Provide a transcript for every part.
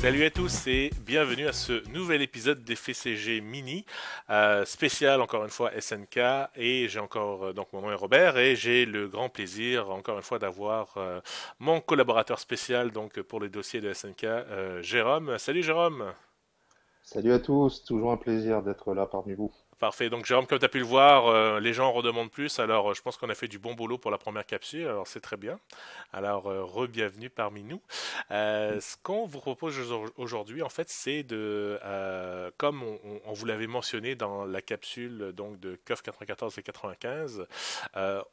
Salut à tous et bienvenue à ce nouvel épisode des FCG Mini, spécial encore une fois SNK et j'ai encore, donc mon nom est Robert et j'ai le grand plaisir encore une fois d'avoir mon collaborateur spécial donc pour les dossiers de SNK, Jérôme. Salut Jérôme! Salut à tous, toujours un plaisir d'être là parmi vous. Parfait. Donc, Jérôme, comme tu as pu le voir, les gens en redemandent plus. Alors, je pense qu'on a fait du bon boulot pour la première capsule. Alors, c'est très bien. Alors, re-bienvenue parmi nous. Ce qu'on vous propose aujourd'hui, en fait, c'est comme on vous l'avait mentionné dans la capsule donc de CoF 94 et 95,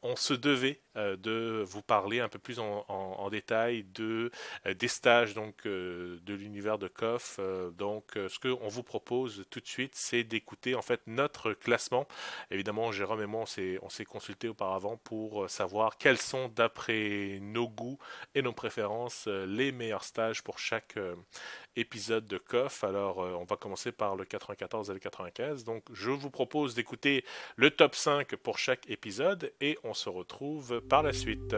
on se devait de vous parler un peu plus en détail des stages donc de l'univers de CoF. Ce qu'on vous propose tout de suite, c'est d'écouter en fait notre classement. Évidemment, Jérôme et moi, on s'est consultés auparavant pour savoir quels sont, d'après nos goûts et nos préférences, les meilleurs stages pour chaque épisode de CoF. Alors, on va commencer par le 94 et le 95. Donc, je vous propose d'écouter le top 5 pour chaque épisode et on se retrouve par la suite.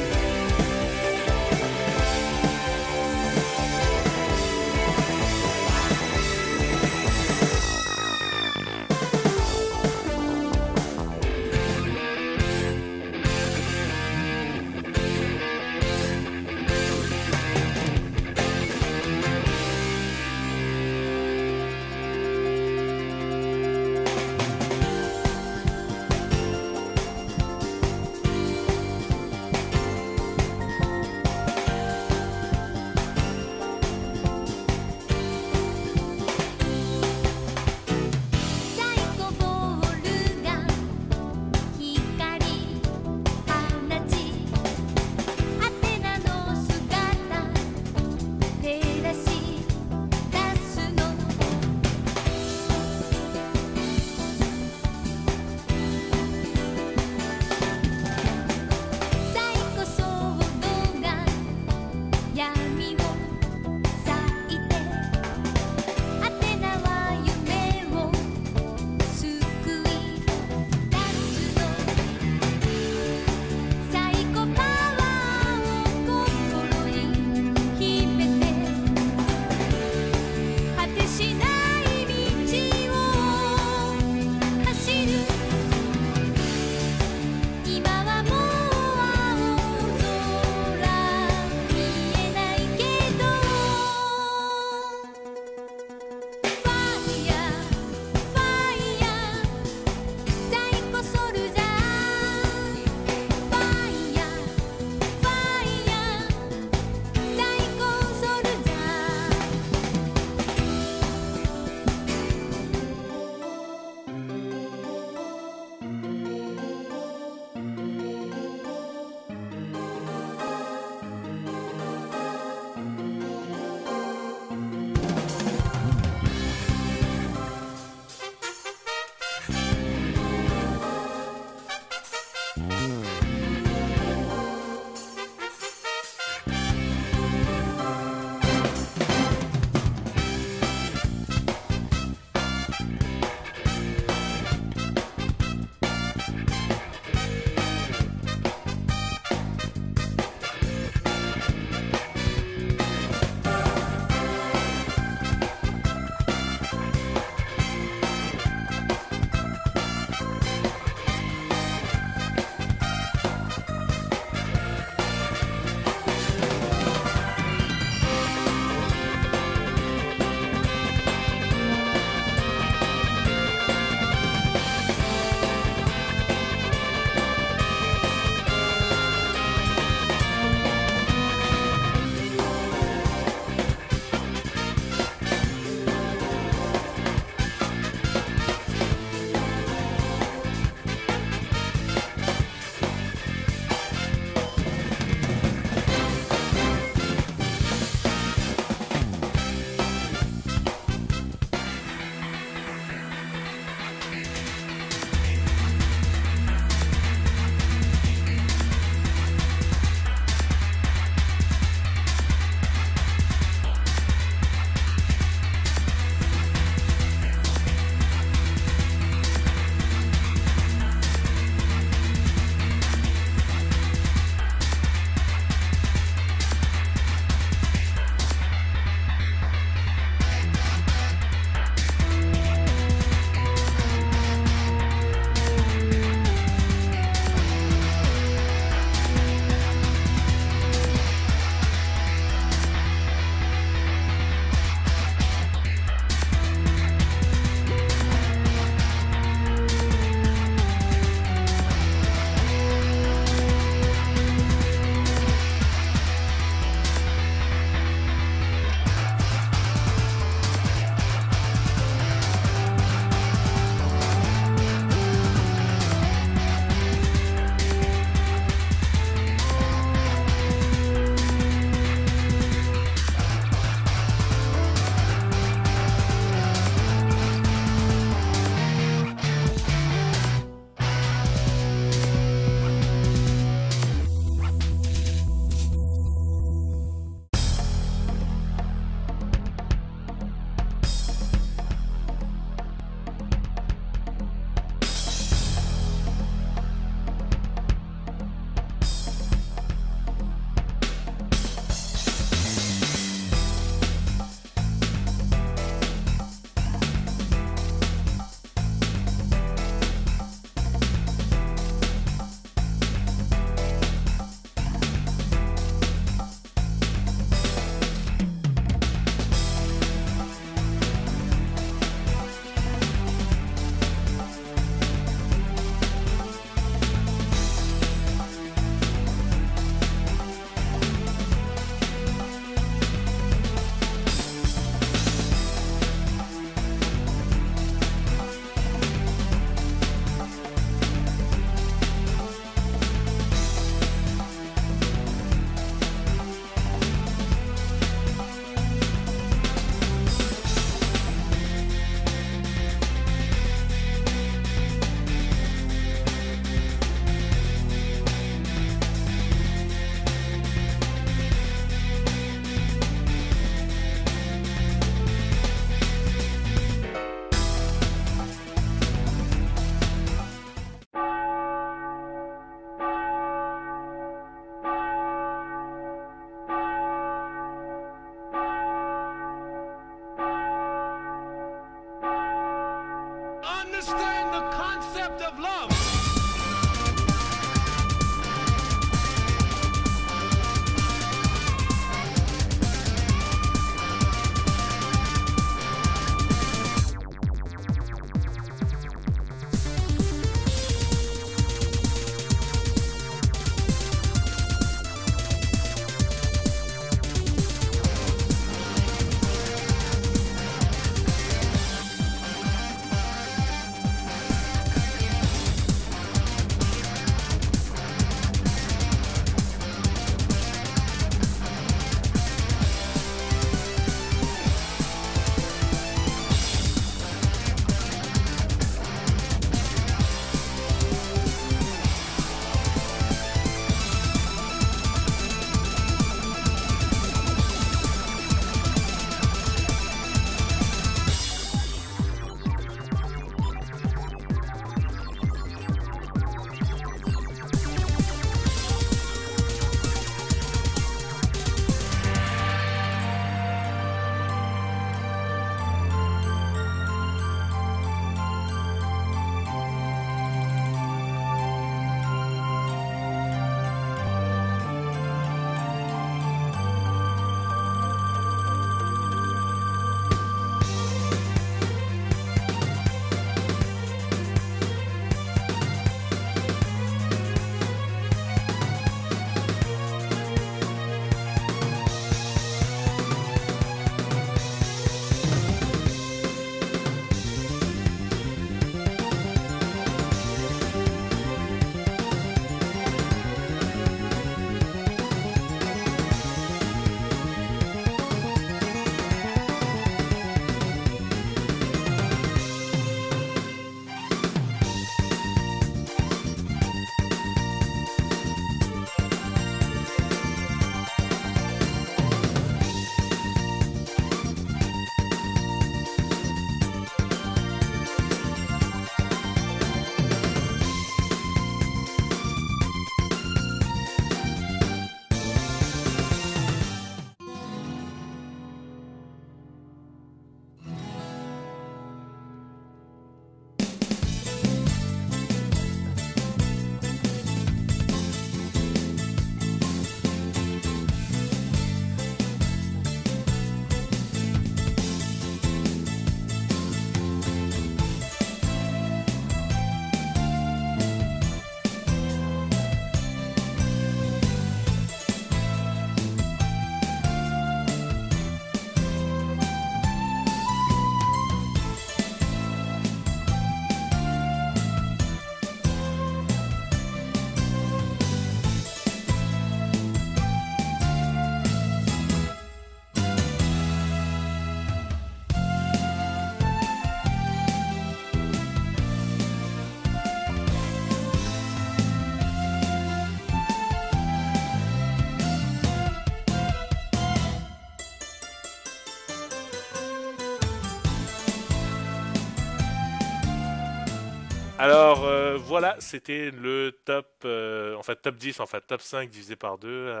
Alors voilà, c'était le top, en fait top 10, en fait top 5 divisé par 2,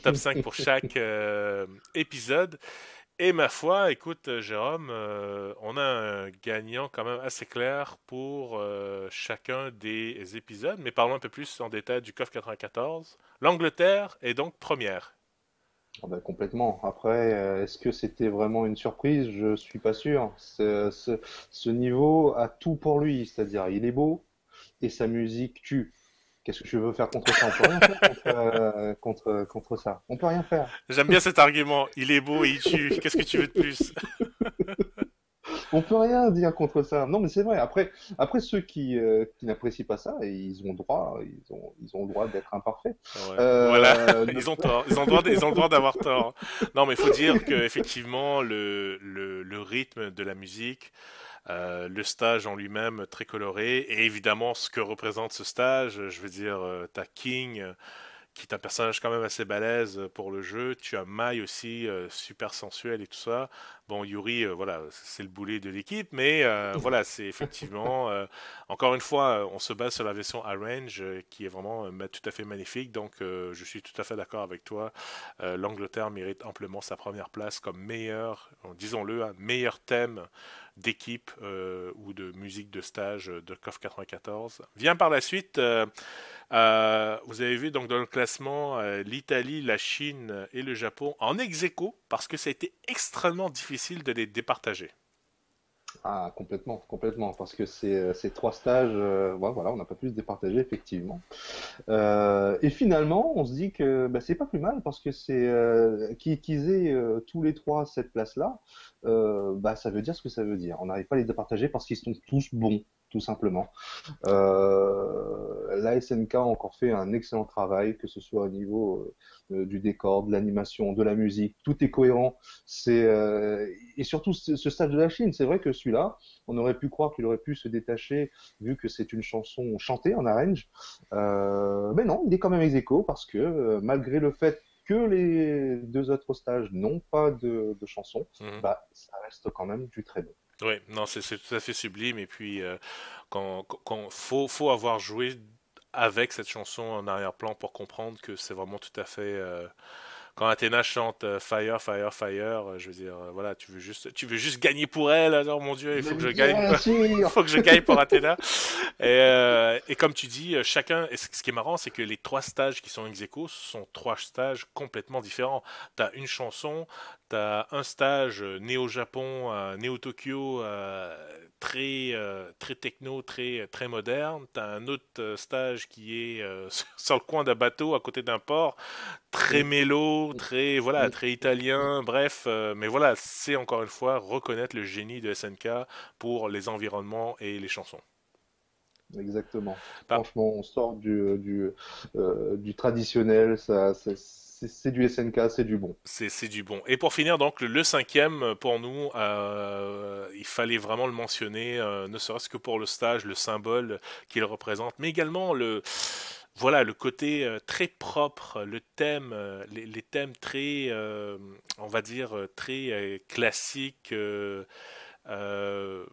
top 5 pour chaque épisode. Et ma foi, écoute Jérôme, on a un gagnant quand même assez clair pour chacun des épisodes, mais parlons un peu plus en détail du CoF 94. L'Angleterre est donc première. Ah bah, complètement. Après, est-ce que c'était vraiment une surprise? Je suis pas sûr. Ce niveau a tout pour lui, c'est-à-dire il est beau et sa musique tue. Qu'est-ce que je veux faire contre ça? On peut rien faire contre ça. On peut rien faire. J'aime bien cet argument, il est beau et il tue, qu'est-ce que tu veux de plus? On peut rien dire contre ça. Non, mais c'est vrai. Après ceux qui n'apprécient pas ça, ils ont le droit, ils ont le droit d'être imparfaits. Ouais, voilà, Euh, ils ont tort, ils ont le droit d'avoir tort. Non, mais il faut dire que effectivement le rythme de la musique, le stage en lui-même très coloré, et évidemment ce que représente ce stage, je veux dire, t'as King, qui est un personnage quand même assez balèze pour le jeu. Tu as Mai aussi, super sensuel et tout ça. Bon, Yuri, voilà, c'est le boulet de l'équipe, mais voilà, c'est effectivement, encore une fois, on se base sur la version Arrange, qui est vraiment tout à fait magnifique. Donc, je suis tout à fait d'accord avec toi. L'Angleterre mérite amplement sa première place comme meilleur, disons-le, un meilleur thème d'équipe ou de musique de stage de KOF 94. Vient par la suite vous avez vu donc dans le classement l'Italie, la Chine et le Japon en ex-aequo parce que ça a été extrêmement difficile de les départager. Ah, complètement, complètement, parce que ces trois stages, ouais, voilà, on n'a pas pu se départager effectivement. Et finalement, on se dit que bah, c'est pas plus mal parce que c'est qu'ils aient tous les trois cette place-là, bah, ça veut dire ce que ça veut dire. On n'arrive pas à les départager parce qu'ils sont tous bons, tout simplement. La SNK a encore fait un excellent travail, que ce soit au niveau du décor, de l'animation, de la musique, tout est cohérent. Et surtout ce stage de la Chine, c'est vrai que celui-là, on aurait pu croire qu'il aurait pu se détacher vu que c'est une chanson chantée en arrange. Mais non, il est quand même ex aequo parce que malgré le fait que les deux autres stages n'ont pas de chanson, Mhm. bah ça reste quand même du très bon. Oui, non, c'est tout à fait sublime. Et puis, faut avoir joué avec cette chanson en arrière-plan pour comprendre que c'est vraiment tout à fait quand Athéna chante Fire, Fire, Fire, je veux dire, voilà, tu veux juste gagner pour elle. Alors, mon Dieu, il Mais faut que je gagne, bien il sûr! faut que je gagne pour Athéna. Et comme tu dis, chacun, et ce qui est marrant, c'est que les trois stages qui sont ex aequo sont trois stages complètement différents. T'as une chanson, t'as un stage néo-Japon, néo-Tokyo, très techno, très moderne. T'as un autre stage qui est sur le coin d'un bateau à côté d'un port très Mm, mélo, très voilà, mm, très mm, italien, bref, mais voilà, c'est encore une fois reconnaître le génie de SNK pour les environnements et les chansons. exactement. Bah, Franchement, on sort du traditionnel, c'est du SNK, c'est du bon. c'est du bon. Et pour finir, donc, le cinquième, pour nous, il fallait vraiment le mentionner, ne serait-ce que pour le stage, le symbole qu'il représente, mais également voilà, le côté très propre, le thème, les thèmes très, on va dire, très classiques, euh,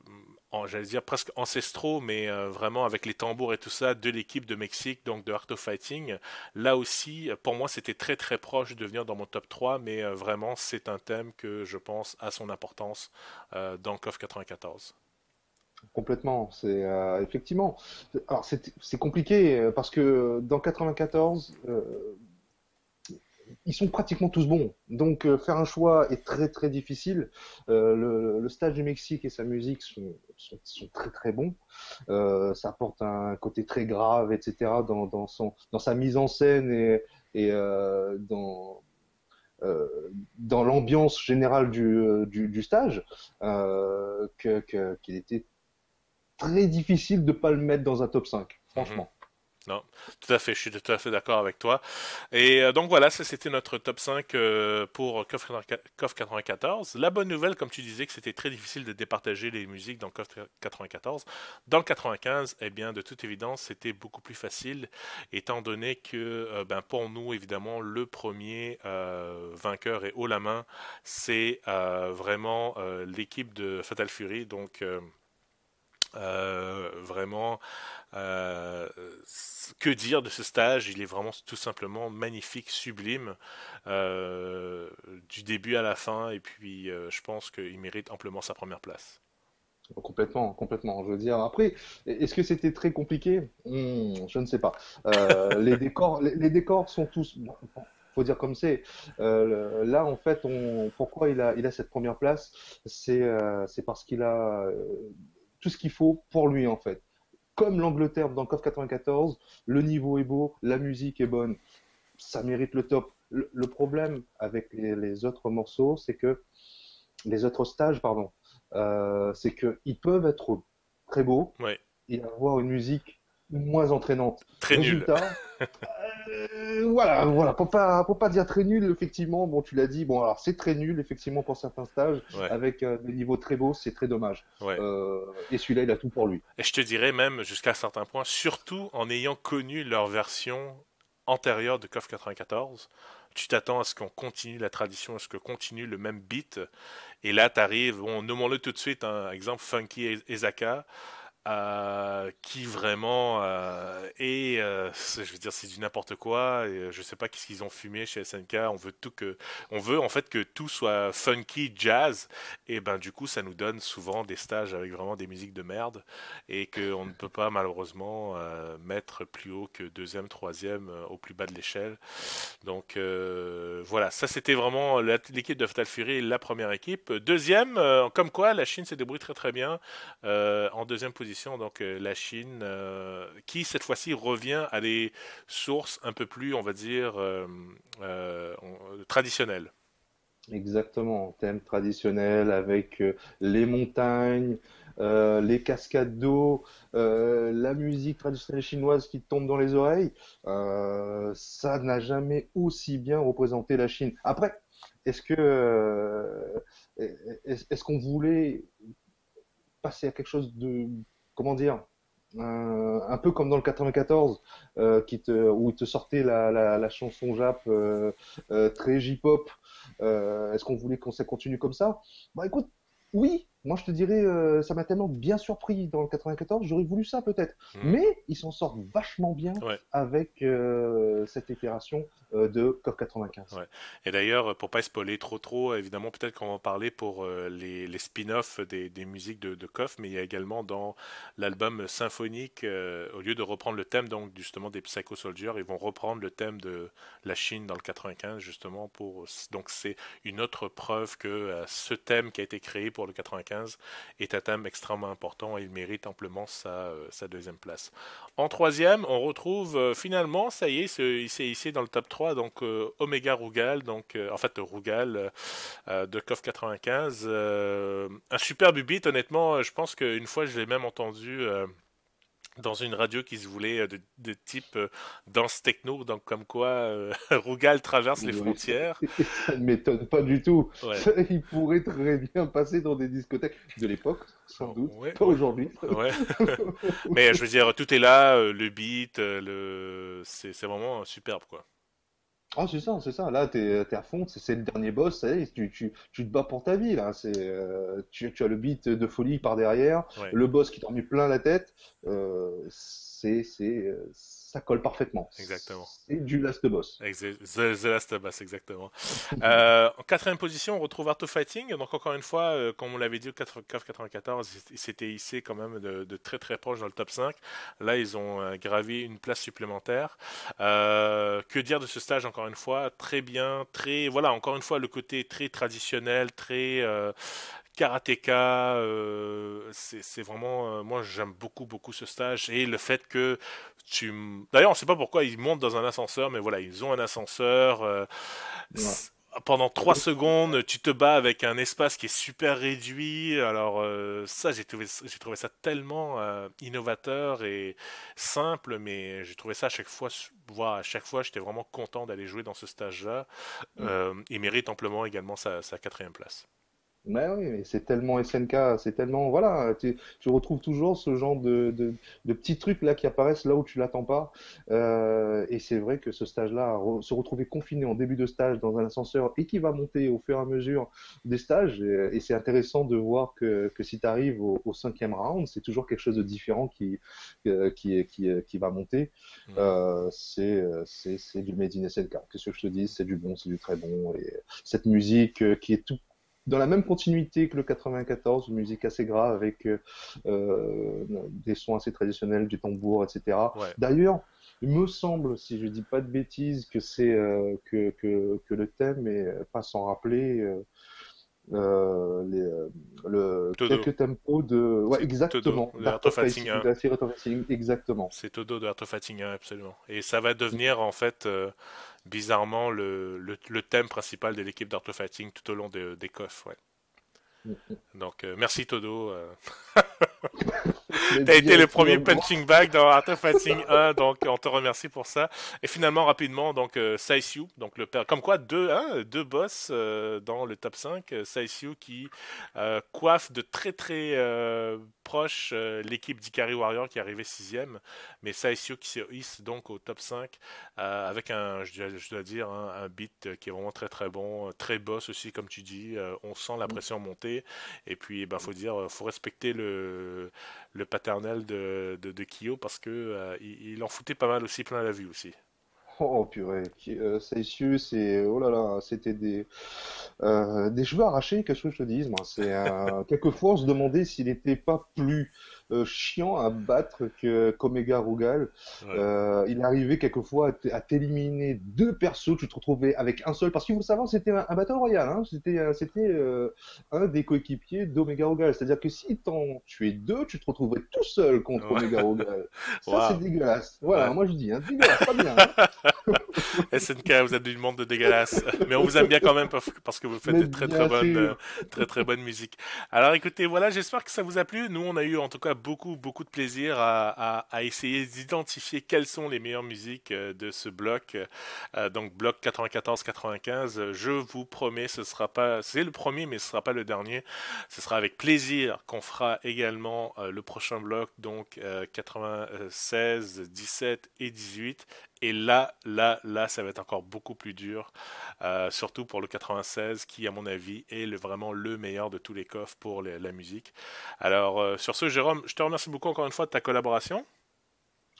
j'allais dire presque ancestraux, mais vraiment avec les tambours et tout ça de l'équipe de Mexique, donc de Art of Fighting. Là aussi, pour moi, c'était très proche de venir dans mon top 3, mais vraiment, c'est un thème que je pense a son importance dans KOF 94. Complètement, c'est effectivement. Alors c'est compliqué parce que dans 94, ils sont pratiquement tous bons. Donc faire un choix est très difficile. Le stage du Mexique et sa musique sont très bons. Ça apporte un côté très grave, etc. Dans sa mise en scène et euh, dans l'ambiance générale du stage, qu'il était très difficile de ne pas le mettre dans un top 5, Mhm. franchement. Non, tout à fait, je suis tout à fait d'accord avec toi. Et donc voilà, ça c'était notre top 5 pour KOF 94. La bonne nouvelle, comme tu disais, que c'était très difficile de départager les musiques dans KOF 94. Dans le 95, eh bien, de toute évidence, c'était beaucoup plus facile, étant donné que, ben, pour nous, évidemment, le premier vainqueur et haut la main, c'est vraiment l'équipe de Fatal Fury. Donc, Vraiment, euh, que dire de ce stage? Il est vraiment tout simplement magnifique, sublime, du début à la fin, et puis je pense qu'il mérite amplement sa première place. Complètement, complètement. Je veux dire, après, est-ce que c'était très compliqué? Je ne sais pas. Les décors sont tous, bon, faut dire comme c'est. Là, en fait, pourquoi il a cette première place? C'est parce qu'il a tout ce qu'il faut pour lui, en fait. Comme l'Angleterre dans le CoF 94, le niveau est beau, la musique est bonne, ça mérite le top. Le problème avec les autres morceaux, c'est que les autres stages, pardon, c'est qu'ils peuvent être très beaux Ouais, et avoir une musique moins entraînante. très nul. Résultat, voilà, pour pas dire très nul, effectivement, bon, tu l'as dit, bon, alors c'est très nul, effectivement, pour certains stages, Ouais, avec des niveaux très beaux, c'est très dommage. ouais. Et celui-là, il a tout pour lui. Et je te dirais même jusqu'à certains points, surtout en ayant connu leur version antérieure de KOF 94, tu t'attends à ce qu'on continue la tradition, à ce qu'on continue le même beat. Et là, t'arrives, bon, nommons-le tout de suite, un exemple Funky Ezaka, qui vraiment est, je veux dire, c'est du n'importe quoi. Et, je sais pas qu'est-ce qu'ils ont fumé chez SNK. On veut en fait que tout soit funky jazz. Et ben du coup, ça nous donne souvent des stages avec vraiment des musiques de merde et qu'on ne peut pas malheureusement mettre plus haut que deuxième, troisième au plus bas de l'échelle. Donc voilà, ça c'était vraiment l'équipe de Fatal Fury, la première équipe. Deuxième, comme quoi la Chine s'est débrouillée très très bien en deuxième position. Donc la Chine qui cette fois-ci revient à des sources un peu plus, on va dire, traditionnelles. Exactement, thème traditionnel avec les montagnes, les cascades d'eau, la musique traditionnelle chinoise qui tombe dans les oreilles. Ça n'a jamais aussi bien représenté la Chine. Après, est-ce que est-ce qu'on voulait passer à quelque chose de, comment dire, un peu comme dans le 94, où il te sortait la chanson Jap très J-pop. Est-ce qu'on voulait qu'on ça continue comme ça? Bah écoute, oui, moi je te dirais, ça m'a tellement bien surpris dans le 94, j'aurais voulu ça peut-être. Mhm. Mais ils s'en sortent vachement bien Ouais. avec cette itération de COP 95. Ouais. Et d'ailleurs, pour pas spoiler trop, évidemment, peut-être qu'on va en parler pour les spin-offs des musiques de KOF, mais il y a également dans l'album symphonique, au lieu de reprendre le thème donc justement des Psycho Soldiers, ils vont reprendre le thème de la Chine dans le 95 justement pour donc c'est une autre preuve que ce thème qui a été créé pour le 95 est un thème extrêmement important et il mérite amplement sa deuxième place. En troisième, on retrouve finalement, ça y est, il s'est hissé dans le top 3, donc Omega Rugal, donc en fait Rugal de KOF 95. Un superbe beat, honnêtement, je pense qu'une fois je l'ai même entendu dans une radio qui se voulait de type danse techno, donc comme quoi Rugal traverse les Oui, frontières. ça ne m'étonne pas du tout. Ouais. Il pourrait très bien passer dans des discothèques de l'époque, sans doute, Ouais, pas ouais, aujourd'hui. ouais. Mais je veux dire, tout est là, le beat, c'est vraiment superbe, quoi. Ah, c'est ça, c'est ça. Là, t'es à fond, c'est le dernier boss, ça y est, tu te bats pour ta vie, là. Tu as le beat de folie par derrière, Ouais. le boss qui t'en met plein la tête. Ça colle parfaitement. Exactement. C'est du last boss. The Last of Us, exactement. En quatrième position, on retrouve Art of Fighting. Donc encore une fois, comme on l'avait dit au KOF 94, ils s'étaient hissés quand même de très très proche dans le top 5. Là, ils ont gravi une place supplémentaire. Que dire de ce stage encore une fois? Très bien, très voilà, encore une fois le côté très traditionnel, très karatéka. C'est vraiment, moi j'aime beaucoup ce stage et le fait que d'ailleurs, on ne sait pas pourquoi ils montent dans un ascenseur, mais voilà, ils ont un ascenseur. Ouais. Pendant 3 secondes, tu te bats avec un espace qui est super réduit. Alors ça, j'ai trouvé ça tellement innovateur et simple, mais j'ai trouvé ça à chaque fois, voilà, à chaque fois, j'étais vraiment content d'aller jouer dans ce stage-là. Il mérite amplement également sa quatrième place. Mais oui, mais c'est tellement SNK, c'est tellement, voilà, tu retrouves toujours ce genre de petits trucs là qui apparaissent là où tu l'attends pas. Et c'est vrai que ce stage-là, se retrouver confiné en début de stage dans un ascenseur et qui va monter au fur et à mesure des stages, et c'est intéressant de voir que si tu arrives au cinquième round, c'est toujours quelque chose de différent qui va monter. Mhm. C'est du Made in SNK. Qu'est-ce que je te dis? C'est du bon, c'est du très bon. Et cette musique qui est tout dans la même continuité que le 94, une musique assez grave avec des sons assez traditionnels, du tambour, etc. Ouais. D'ailleurs, il me semble, si je dis pas de bêtises, que c'est que le thème est pas sans rappeler Todo. quelques tempos de ouais C'est Todo, exactement de d'Art Art of of Fighting Fighting, 1. d'Art of Fighting, exactement. C'est Todo de Art of Fighting 1, absolument. Et ça va devenir, en fait, bizarrement, le thème principal de l'équipe d'Art of Fighting tout au long des coffs, ouais. Donc, merci Todo. T'as été Bien le premier sûr. punching bag dans Art of Fighting 1, donc on te remercie pour ça. Et finalement, rapidement, donc Saisyu, donc le père, comme quoi deux boss dans le top 5, Saisyu qui coiffe de très très proche l'équipe d'Ikari Warrior qui est arrivée sixième, mais Saisyu qui se hisse donc au top 5 avec je dois dire, un beat qui est vraiment très très bon, très boss aussi comme tu dis, on sent la pression monter, et puis ben, faut dire, faut respecter le paternel de Kyo parce que il en foutait pas mal aussi plein la vue aussi. Oh purée, Seyssiu, c'est oh là là, c'était des cheveux arrachés, qu'est-ce que je te dise, moi. Quelquefois on se demandait s'il n'était pas plus chiant à battre que qu'Omega Rugal. Ouais. Il arrivait quelquefois à t'éliminer deux persos, tu te retrouvais avec un seul, parce qu'il faut savoir c'était un Battle Royale, hein. C'était un des coéquipiers d'Omega Rugal. C'est-à-dire que si t'en tuais deux, tu te retrouvais tout seul contre Ouais. Omega Rugal. Ça c'est Waouh. dégueulasse. Voilà, Ouais. moi je dis, hein, dégueulasse, pas bien, hein. SNK, vous êtes du monde de dégueulasse. Mais on vous aime bien quand même parce que vous faites Mais de bien sûr. très très bonne musique. Alors écoutez, voilà, j'espère que ça vous a plu. Nous, on a eu en tout cas beaucoup de plaisir à essayer d'identifier quelles sont les meilleures musiques de ce bloc. Donc bloc 94-95. Je vous promets, ce sera pas, c'est le premier, mais ce sera pas le dernier. Ce sera avec plaisir qu'on fera également le prochain bloc, donc 96, 17 et 18. Et là, ça va être encore beaucoup plus dur, surtout pour le 96, qui, à mon avis, est vraiment le meilleur de tous les coffres pour la musique. Alors, sur ce, Jérôme, je te remercie beaucoup encore une fois de ta collaboration.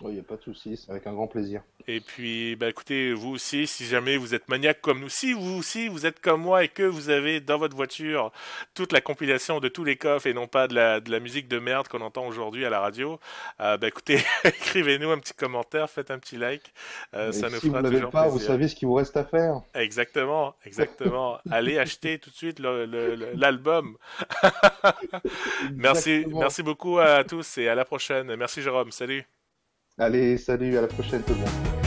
Il n'y a pas de souci, c'est avec un grand plaisir. Et puis, bah, écoutez, vous aussi, si jamais vous êtes maniaque comme nous, si vous aussi vous êtes comme moi et que vous avez dans votre voiture toute la compilation de tous les coffres et non pas de la musique de merde qu'on entend aujourd'hui à la radio, bah, écoutez, écrivez-nous un petit commentaire, faites un petit like, Et ça nous si vous fera ne l'avez toujours pas, vous plaisir. savez ce qu'il vous reste à faire. Exactement, exactement. Allez acheter tout de suite l'album. Exactement. Merci beaucoup à tous et à la prochaine. Merci Jérôme, salut. Allez, salut, à la prochaine tout le monde.